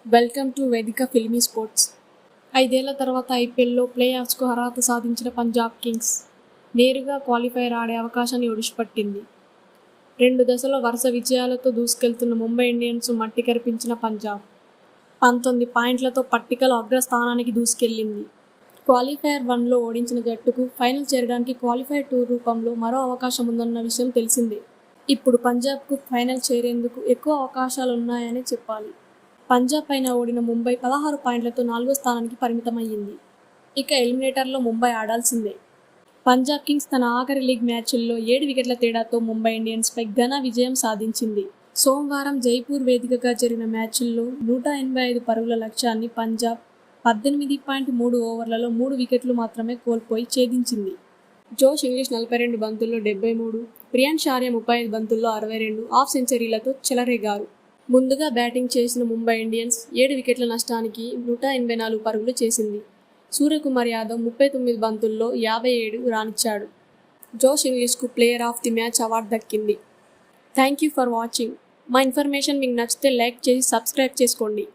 Welcome to వేదిక filmy sports. 5 ఏళ్ల తర్వాత ఐపీఎల్లో ప్లే ఆఫ్స్కు అర్హత సాధించిన పంజాబ్ కింగ్స్ నేరుగా క్వాలిఫైర్ ఆడే అవకాశాన్ని ఒడిసిపట్టింది. 2 దశలో వరుస విజయాలతో దూసుకెళ్తున్న ముంబై ఇండియన్స్ మట్టి కరిపించిన పంజాబ్ 19 పాయింట్లతో పట్టికలో అగ్రస్థానానికి దూసుకెళ్లింది. క్వాలిఫైర్ 1లో ఓడించిన జట్టుకు ఫైనల్ చేరడానికి క్వాలిఫైర్ 2 రూపంలో మరో అవకాశం ఉందన్న విషయం తెలిసిందే. ఇప్పుడు పంజాబ్కు ఫైనల్ చేరేందుకు ఎక్కువ అవకాశాలున్నాయనే చెప్పాలి. పంజాబ్ పైన ఓడిన ముంబై 16 పాయింట్లతో 4వ స్థానానికి పరిమితమయ్యింది. ఇక ఎలిమినేటర్లో ముంబై ఆడాల్సిందే. పంజాబ్ కింగ్స్ తన ఆఖరి లీగ్ మ్యాచ్ల్లో 7 వికెట్ల తేడాతో ముంబై ఇండియన్స్పై ఘన విజయం సాధించింది. సోమవారం జైపూర్ వేదికగా జరిగిన మ్యాచ్లో 185 పరుగుల లక్ష్యాన్ని పంజాబ్ 18.3 ఓవర్లలో 3 వికెట్లు మాత్రమే కోల్పోయి ఛేదించింది. జోష్ ఇంగ్లీష్ 42 బంతుల్లో 73, ప్రియాన్స్ ఆర్య 35 బంతుల్లో 62 హాఫ్ సెంచరీలతో చెలరేగారు. ముందుగా బ్యాటింగ్ చేసిన ముంబై ఇండియన్స్ 7 వికెట్ల నష్టానికి 184 పరుగులు చేసింది. సూర్యకుమార్ యాదవ్ 39 బంతుల్లో 57 రానిచ్చాడు. జోష్ ఇంగ్లీష్కు player of the match award దక్కింది. Thank you for watching. మా ఇన్ఫర్మేషన్ మీకు నచ్చితే లైక్ చేసి సబ్స్క్రైబ్ చేసుకోండి.